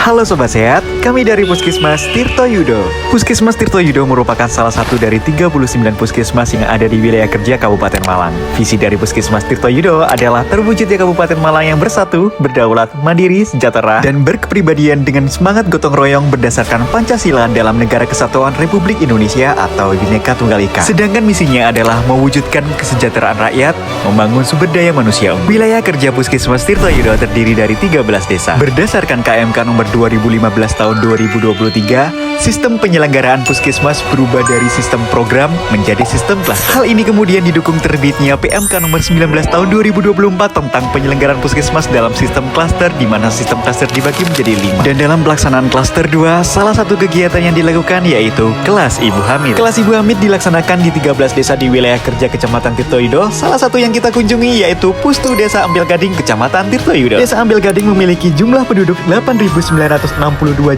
Halo Sobat Sehat, kami dari Puskesmas Tirto Yudo. Puskesmas Tirto Yudo merupakan salah satu dari 39 puskesmas yang ada di wilayah kerja Kabupaten Malang. Visi dari Puskesmas Tirto Yudo adalah terwujudnya Kabupaten Malang yang bersatu, berdaulat, mandiri, sejahtera, dan berkepribadian dengan semangat gotong royong berdasarkan Pancasila dalam Negara Kesatuan Republik Indonesia atau Bhinneka Tunggal Ika. Sedangkan misinya adalah mewujudkan kesejahteraan rakyat, membangun sumber daya manusia. Wilayah kerja Puskesmas Tirto Yudo terdiri dari 13 desa. Berdasarkan KMK nomor 2015 tahun 2023, sistem penyelenggaraan puskesmas berubah dari sistem program menjadi sistem klaster. Hal ini kemudian didukung terbitnya PMK nomor 19 tahun 2024 tentang penyelenggaraan puskesmas dalam sistem klaster, di mana sistem klaster dibagi menjadi 5. Dan dalam pelaksanaan klaster 2, salah satu kegiatan yang dilakukan yaitu kelas ibu hamil. Kelas ibu hamil dilaksanakan di 13 desa di wilayah kerja Kecamatan Tirto Yudo. Salah satu yang kita kunjungi yaitu Pustu Desa Ampel Gading, Kecamatan Tirto Yudo. Desa Ampel Gading memiliki jumlah penduduk 8.962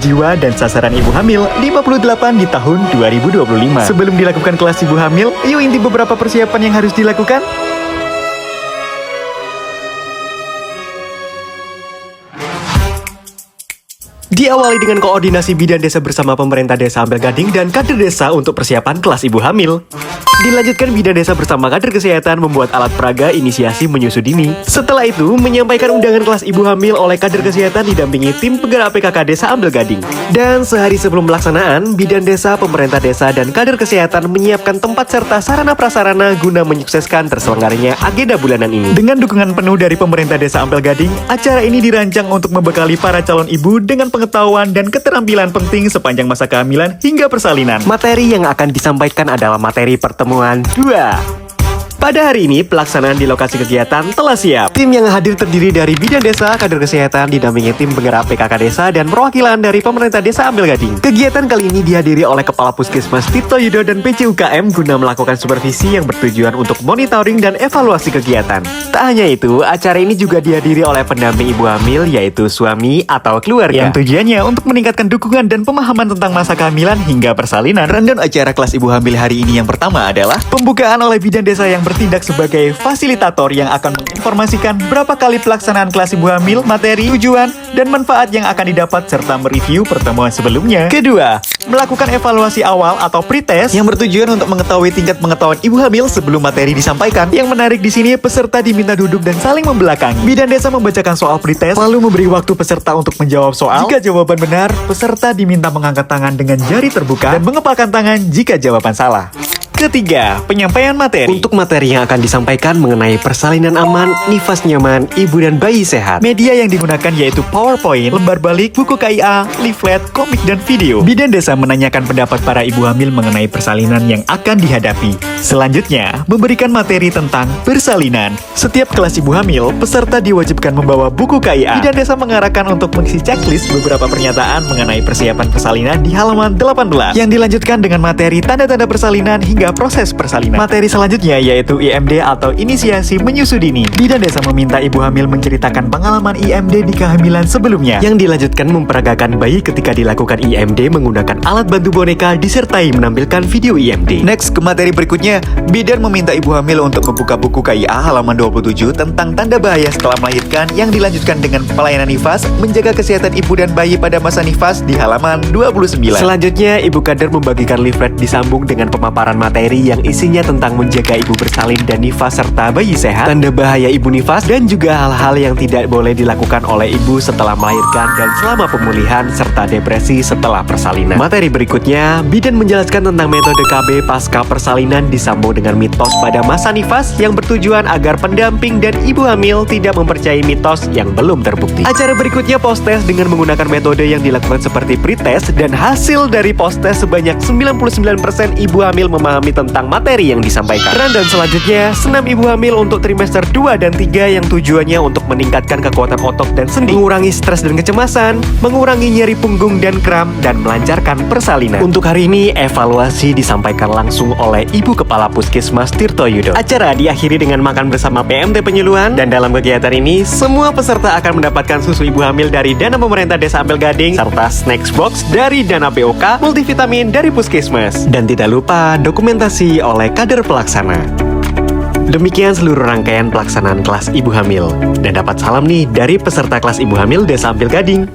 jiwa dan sasaran ibu hamil 58 di tahun 2025. Sebelum dilakukan kelas ibu hamil, yuk intip beberapa persiapan yang harus dilakukan. Diawali dengan koordinasi bidan desa bersama pemerintah desa Ampel Gading dan kader desa untuk persiapan kelas ibu hamil. Dilanjutkan bidan desa bersama kader kesehatan membuat alat peraga inisiasi menyusui dini. Setelah itu, menyampaikan undangan kelas ibu hamil oleh kader kesehatan didampingi tim penggerak PKK desa Ampel Gading. Dan sehari sebelum pelaksanaan, bidan desa, pemerintah desa, dan kader kesehatan menyiapkan tempat serta sarana prasarana guna menyukseskan terselenggaranya agenda bulanan ini. Dengan dukungan penuh dari pemerintah desa Ampel Gading, acara ini dirancang untuk membekali para calon ibu dengan pengetahuan dan keterampilan penting sepanjang masa kehamilan hingga persalinan. Materi yang akan disampaikan adalah materi pertemuan 2. Pada hari ini, pelaksanaan di lokasi kegiatan telah siap. Tim yang hadir terdiri dari bidan desa, kader kesehatan, didampingi tim penggerak PKK desa, dan perwakilan dari pemerintah desa Ampel Gading. Kegiatan kali ini dihadiri oleh Kepala Puskesmas Tirto Yudo dan PCUKM guna melakukan supervisi yang bertujuan untuk monitoring dan evaluasi kegiatan. Tak hanya itu, acara ini juga dihadiri oleh pendamping ibu hamil, yaitu suami atau keluarga. Yang tujuannya untuk meningkatkan dukungan dan pemahaman tentang masa kehamilan hingga persalinan. Rundown acara kelas ibu hamil hari ini yang pertama adalah pembukaan oleh bidan desa yang bertindak sebagai fasilitator yang akan menginformasikan berapa kali pelaksanaan kelas ibu hamil, materi, tujuan, dan manfaat yang akan didapat serta mereview pertemuan sebelumnya. Kedua, melakukan evaluasi awal atau pretest yang bertujuan untuk mengetahui tingkat pengetahuan ibu hamil sebelum materi disampaikan. Yang menarik di sini, peserta diminta duduk dan saling membelakangi. Bidan desa membacakan soal pretest, lalu memberi waktu peserta untuk menjawab soal. Jika jawaban benar, peserta diminta mengangkat tangan dengan jari terbuka dan mengepalkan tangan jika jawaban salah. Ketiga, penyampaian materi. Untuk materi yang akan disampaikan mengenai persalinan aman, nifas nyaman, ibu dan bayi sehat. Media yang digunakan yaitu PowerPoint, lembar balik, buku KIA, leaflet, komik, dan video. Bidan desa menanyakan pendapat para ibu hamil mengenai persalinan yang akan dihadapi. Selanjutnya, memberikan materi tentang persalinan. Setiap kelas ibu hamil, peserta diwajibkan membawa buku KIA. Bidan desa mengarahkan untuk mengisi checklist beberapa pernyataan mengenai persiapan persalinan di halaman 18. Yang dilanjutkan dengan materi tanda-tanda persalinan hingga proses persalinan. Materi selanjutnya yaitu IMD atau inisiasi menyusui dini. Bidan desa meminta ibu hamil menceritakan pengalaman IMD di kehamilan sebelumnya. Yang dilanjutkan memperagakan bayi ketika dilakukan IMD menggunakan alat bantu boneka disertai menampilkan video IMD. Next, ke materi berikutnya, bidan meminta ibu hamil untuk membuka buku KIA halaman 27 tentang tanda bahaya setelah melahirkan, yang dilanjutkan dengan pelayanan nifas, menjaga kesehatan ibu dan bayi pada masa nifas di halaman 29. Selanjutnya, ibu kader membagikan leaflet disambung dengan pemaparan materi yang isinya tentang menjaga ibu bersalin dan nifas serta bayi sehat, tanda bahaya ibu nifas, dan juga hal-hal yang tidak boleh dilakukan oleh ibu setelah melahirkan dan selama pemulihan serta depresi setelah persalinan. Materi berikutnya, bidan menjelaskan tentang metode KB pasca persalinan disambung dengan mitos pada masa nifas yang bertujuan agar pendamping dan ibu hamil tidak mempercayai mitos yang belum terbukti. Acara berikutnya post-test dengan menggunakan metode yang dilakukan seperti pretest, dan hasil dari post-test sebanyak 99% ibu hamil memahami tentang materi yang disampaikan. Dan selanjutnya, senam ibu hamil untuk trimester 2 dan 3 yang tujuannya untuk meningkatkan kekuatan otot dan sendi, mengurangi stres dan kecemasan, mengurangi nyeri punggung dan kram, dan melancarkan persalinan. Untuk hari ini, evaluasi disampaikan langsung oleh Ibu Kepala Puskesmas Tirto Yudo. Acara diakhiri dengan makan bersama PMT penyuluhan, dan dalam kegiatan ini, semua peserta akan mendapatkan susu ibu hamil dari dana pemerintah desa Ampel Gading, serta snacks box dari dana POK, multivitamin dari Puskesmas. Dan tidak lupa, dokumentasi oleh kader pelaksana. Demikian seluruh rangkaian pelaksanaan kelas ibu hamil. Dan dapat salam nih dari peserta kelas ibu hamil Desa Ampel Gading.